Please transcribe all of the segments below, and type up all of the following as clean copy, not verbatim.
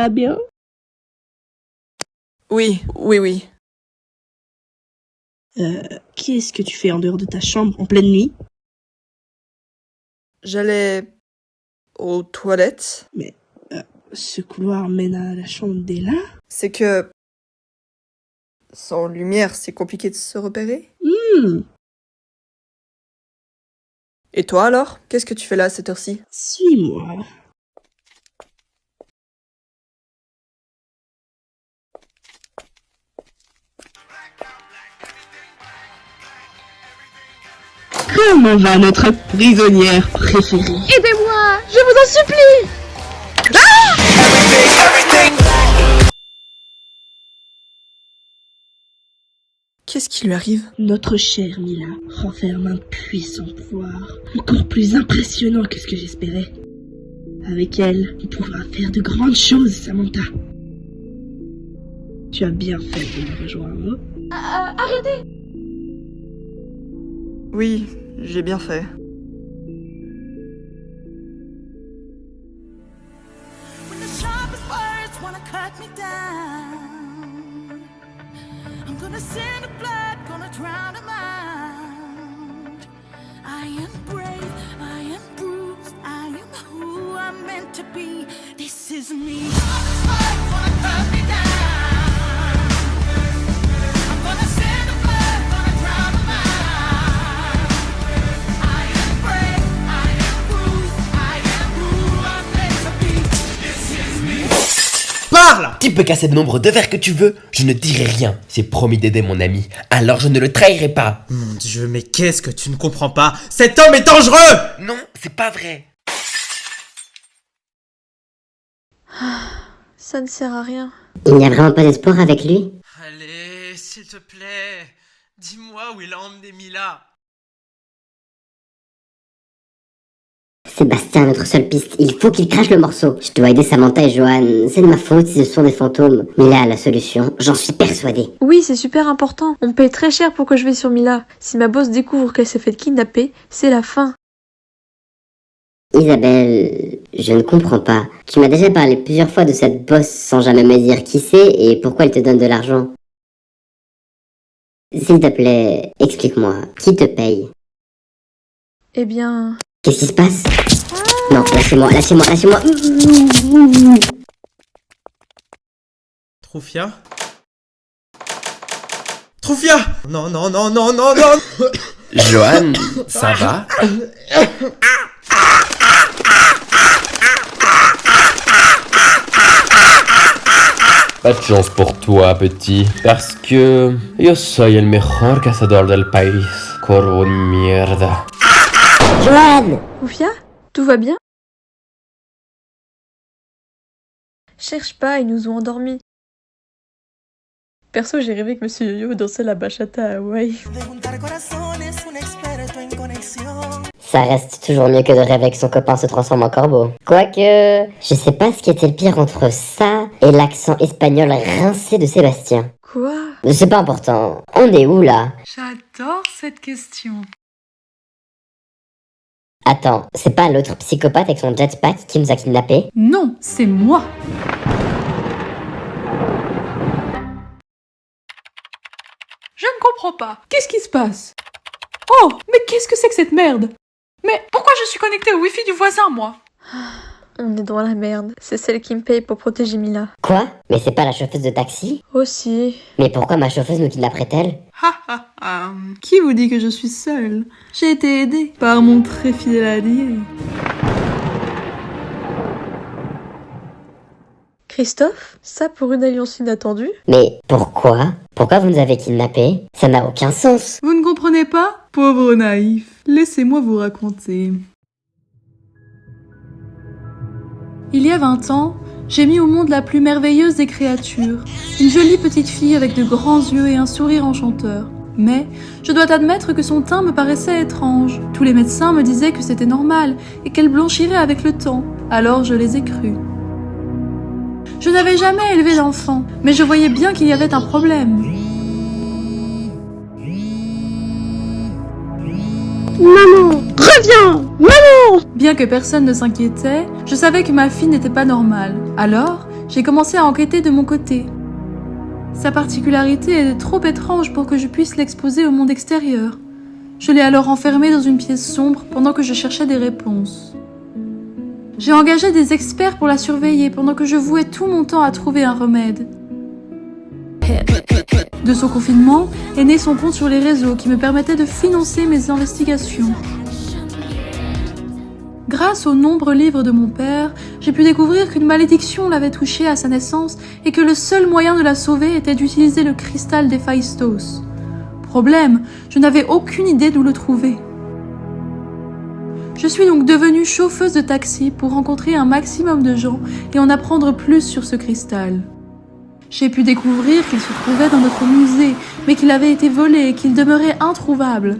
va bien? Oui, oui, oui. Qu'est-ce que tu fais en dehors de ta chambre en pleine nuit? J'allais aux toilettes. Mais ce couloir mène à la chambre d'Ella? C'est que sans lumière, c'est compliqué de se repérer. Et toi alors? Qu'est-ce que tu fais là à cette heure-ci? Suis-moi. Comment va notre prisonnière préférée? Aidez-moi, je vous en supplie! Qu'est-ce qui lui arrive? Notre chère Mila renferme un puissant pouvoir, encore plus impressionnant que ce que j'espérais. Avec elle, on pourra faire de grandes choses, Samantha. Tu as bien fait de me rejoindre. Arrêtez! Oui, j'ai bien fait. When the sharpest words wanna cut me down, I'm gonna send the blood, gonna drown them out. I am brave, I am bruised, I am who I'm meant to be. This is me. Sharpest words wanna cut me down. I'm gonna send the blood, gonna drown them out. I am brave, I am bruised, I am who I'm meant to be. This is me. Parle! Tu peux casser le nombre de verres que tu veux, je ne dirai rien. J'ai promis d'aider mon ami, alors je ne le trahirai pas. Mon Dieu, mais qu'est-ce que tu ne comprends pas? Cet homme est dangereux! Non, c'est pas vrai. Ça ne sert à rien. Il n'y a vraiment pas d'espoir avec lui? Allez, s'il te plaît, dis-moi où il a emmené Mila. Sébastien, notre seule piste, il faut qu'il crache le morceau. Je dois aider Samantha et Johan, c'est de ma faute si ce sont des fantômes. Mila a la solution, j'en suis persuadée. Oui, c'est super important. On paye très cher pour que je vais sur Mila. Si ma boss découvre qu'elle s'est fait kidnapper, c'est la fin. Isabelle, je ne comprends pas. Tu m'as déjà parlé plusieurs fois de cette bosse sans jamais me dire qui c'est et pourquoi elle te donne de l'argent. S'il te plaît, explique-moi, qui te paye? Eh bien... Qu'est-ce qui se passe? Non, lâchez-moi, lâchez-moi, lâchez-moi. Troufia? Troufia! Non, non, non, non, non, non! Johan, ça va? Pas de chance pour toi, petit. Parce que yo soy el mejor cazador del país. Corvo de mierda. Johan! Oufia, tout va bien? Cherche pas, ils nous ont endormis. Perso, j'ai rêvé que Monsieur Yo-Yo dansait la bachata à Hawaï. Ça reste toujours mieux que de rêver que son copain se transforme en corbeau. Quoique, je sais pas ce qui était le pire entre ça et l'accent espagnol rincé de Sébastien. Quoi? C'est pas important. On est où là? J'adore cette question. Attends, c'est pas l'autre psychopathe avec son jetpack qui nous a kidnappés? Non, c'est moi. Je ne comprends pas. Qu'est-ce qui se passe? Oh, mais qu'est-ce que c'est que cette merde? Mais pourquoi je suis connectée au wifi du voisin, moi? On est dans la merde. C'est celle qui me paye pour protéger Mila. Quoi? Mais c'est pas la chauffeuse de taxi? Aussi. Mais pourquoi ma chauffeuse nous kidnapperait-elle? Ha ha ha. Qui vous dit que je suis seule? J'ai été aidée par mon très fidèle allié. Christophe? Ça pour une alliance inattendue? Mais pourquoi? Pourquoi vous nous avez kidnappés? Ça n'a aucun sens. Vous ne comprenez pas? Pauvre naïf. Laissez-moi vous raconter. Il y a 20 ans, j'ai mis au monde la plus merveilleuse des créatures. Une jolie petite fille avec de grands yeux et un sourire enchanteur. Mais je dois admettre que son teint me paraissait étrange. Tous les médecins me disaient que c'était normal et qu'elle blanchirait avec le temps. Alors je les ai crus. Je n'avais jamais élevé d'enfant, mais je voyais bien qu'il y avait un problème. Maman, reviens! Maman! Bien que personne ne s'inquiétait, je savais que ma fille n'était pas normale. Alors, j'ai commencé à enquêter de mon côté. Sa particularité est trop étrange pour que je puisse l'exposer au monde extérieur. Je l'ai alors enfermé dans une pièce sombre pendant que je cherchais des réponses. J'ai engagé des experts pour la surveiller pendant que je vouais tout mon temps à trouver un remède. De son confinement est né son compte sur les réseaux qui me permettait de financer mes investigations. Grâce aux nombreux livres de mon père, j'ai pu découvrir qu'une malédiction l'avait touchée à sa naissance et que le seul moyen de la sauver était d'utiliser le cristal d'Héphaïstos. Problème, je n'avais aucune idée d'où le trouver. Je suis donc devenue chauffeuse de taxi pour rencontrer un maximum de gens et en apprendre plus sur ce cristal. J'ai pu découvrir qu'il se trouvait dans notre musée, mais qu'il avait été volé et qu'il demeurait introuvable.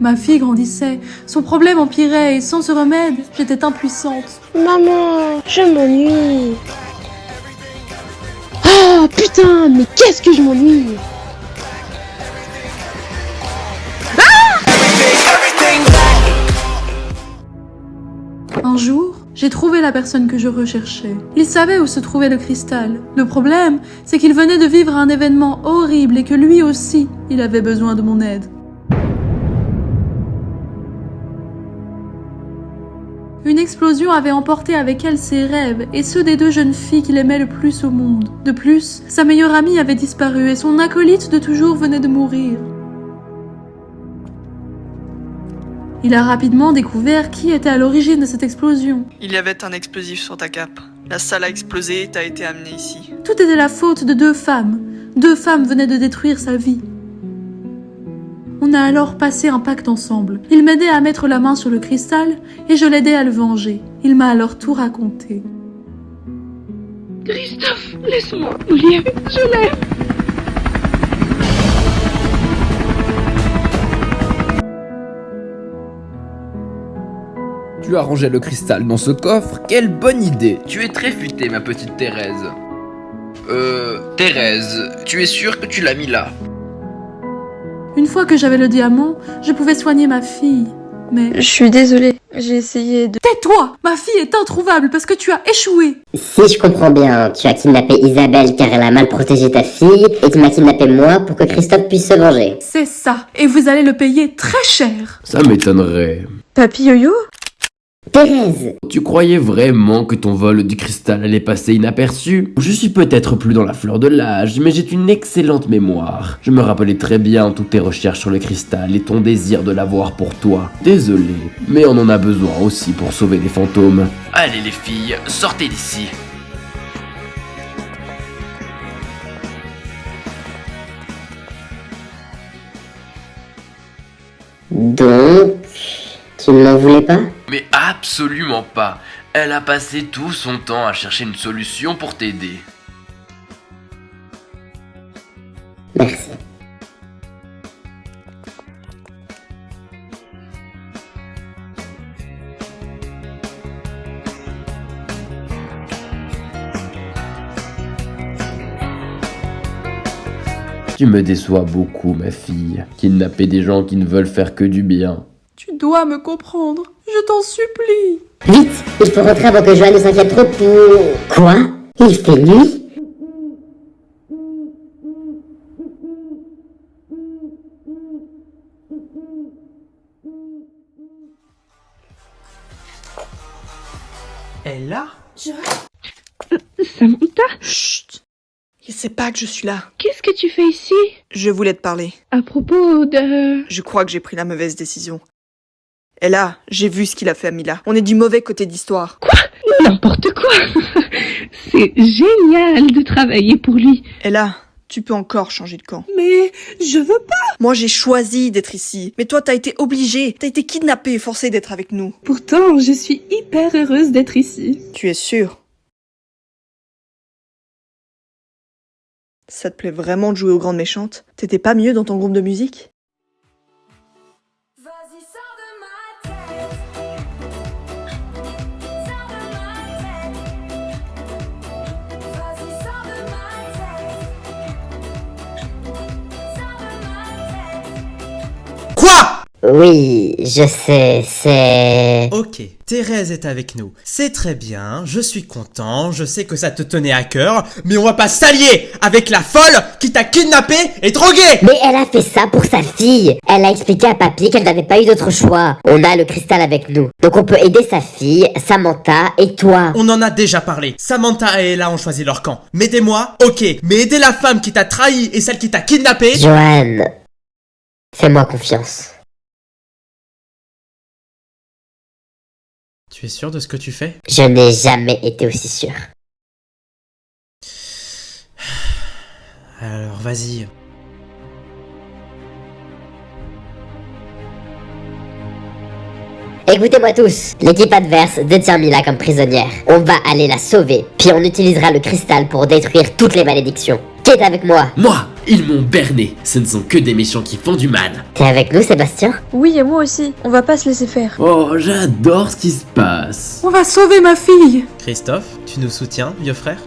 Ma fille grandissait, son problème empirait et sans ce remède, j'étais impuissante. Maman, je m'ennuie. Ah putain, mais qu'est-ce que je m'ennuie. Un jour, j'ai trouvé la personne que je recherchais. Il savait où se trouvait le cristal. Le problème, c'est qu'il venait de vivre un événement horrible et que lui aussi, il avait besoin de mon aide. Une explosion avait emporté avec elle ses rêves et ceux des deux jeunes filles qu'il aimait le plus au monde. De plus, sa meilleure amie avait disparu et son acolyte de toujours venait de mourir. Il a rapidement découvert qui était à l'origine de cette explosion. Il y avait un explosif sur ta cape. La salle a explosé et t'as été amené ici. Tout était la faute de deux femmes. Deux femmes venaient de détruire sa vie. On a alors passé un pacte ensemble. Il m'aidait à mettre la main sur le cristal et je l'aidais à le venger. Il m'a alors tout raconté. Christophe, laisse-moi mourir, je l'aime. Tu as rangé le cristal dans ce coffre, quelle bonne idée! Tu es très futée, ma petite Thérèse. Thérèse, tu es sûre que tu l'as mis là? Une fois que j'avais le diamant, je pouvais soigner ma fille. Mais... Je suis désolée, j'ai essayé de... Tais-toi! Ma fille est introuvable parce que tu as échoué! Si je comprends bien, tu as kidnappé Isabelle car elle a mal protégé ta fille, et tu m'as kidnappé moi pour que Christophe puisse se venger. C'est ça, et vous allez le payer très cher! Ça m'étonnerait. Papy Yo-Yo? Thérèse! Tu croyais vraiment que ton vol du cristal allait passer inaperçu? Je suis peut-être plus dans la fleur de l'âge, mais j'ai une excellente mémoire. Je me rappelais très bien toutes tes recherches sur le cristal et ton désir de l'avoir pour toi. Désolé, mais on en a besoin aussi pour sauver des fantômes. Allez les filles, sortez d'ici. Donc... tu ne m'en voulais pas? Mais absolument pas. Elle a passé tout son temps à chercher une solution pour t'aider. Merci. Tu me déçois beaucoup, ma fille. Kidnapper des gens qui ne veulent faire que du bien. Tu dois me comprendre, je t'en supplie. Vite, il faut rentrer avant que Joanne ne s'inquiète trop pour... Quoi? Il fait nuit? Elle est là? Samantha, Chut! Il sait pas que je suis là. qu'est-ce que tu fais ici? Je voulais te parler. À propos de... Je crois que j'ai pris la mauvaise décision. Et là, j'ai vu ce qu'il a fait à Mila. On est du mauvais côté d'histoire. N'importe quoi. C'est génial de travailler pour lui. Et là, tu peux encore changer de camp. Mais je veux pas. Moi, j'ai choisi d'être ici. Mais toi, t'as été obligé. T'as été kidnappé et forcé d'être avec nous. Pourtant, je suis hyper heureuse d'être ici. Tu es sûr? Ça te plaît vraiment de jouer aux grandes méchantes? T'étais pas mieux dans ton groupe de musique? Vas-y, sors de ma tête. Sors de ma tête. Vas-y, sors de ma tête. Sors de ma tête. Quoi? Oui, je sais, c'est... Ok, Thérèse est avec nous. C'est très bien, je suis content, je sais que ça te tenait à cœur, mais on va pas s'allier avec la folle qui t'a kidnappé et drogué. Mais elle a fait ça pour sa fille. Elle a expliqué à papy qu'elle n'avait pas eu d'autre choix. On a le cristal avec nous. Donc on peut aider sa fille, Samantha et toi. On en a déjà parlé. Samantha et Ella ont choisi leur camp. M'aidez-moi, ok, mais aidez la femme qui t'a trahi et celle qui t'a kidnappé. Johan, fais-moi confiance. Tu es sûr de ce que tu fais? Je n'ai jamais été aussi sûr. Alors vas-y. Écoutez-moi tous, l'équipe adverse détient Mila comme prisonnière. On va aller la sauver, puis on utilisera le cristal pour détruire toutes les malédictions. Qui est avec moi? Moi, ils m'ont berné. Ce ne sont que des méchants qui font du mal. T'es avec nous, Sébastien? Oui, et moi aussi. On va pas se laisser faire. Oh, j'adore ce qui se passe. On va sauver ma fille. Christophe, tu nous soutiens, vieux frère?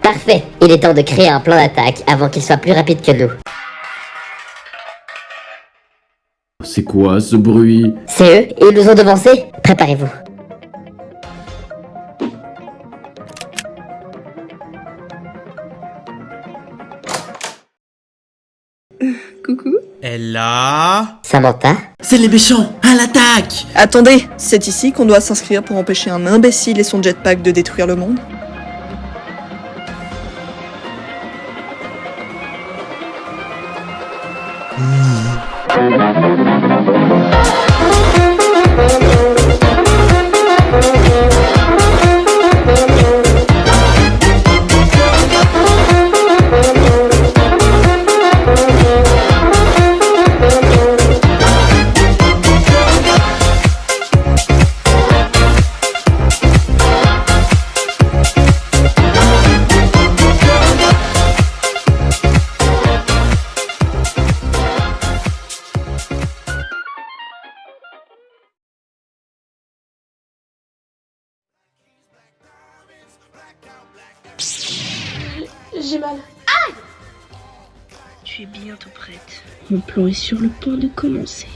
Parfait, il est temps de créer un plan d'attaque avant qu'il soit plus rapide que nous. C'est quoi ce bruit? C'est eux, ils nous ont devancés. Préparez-vous. Coucou. Ella. Samantha? C'est les méchants, à l'attaque! Attendez, c'est ici qu'on doit s'inscrire pour empêcher un imbécile et son jetpack de détruire le monde? J'ai mal. Tu es bientôt prête. Mon plan est sur le point de commencer.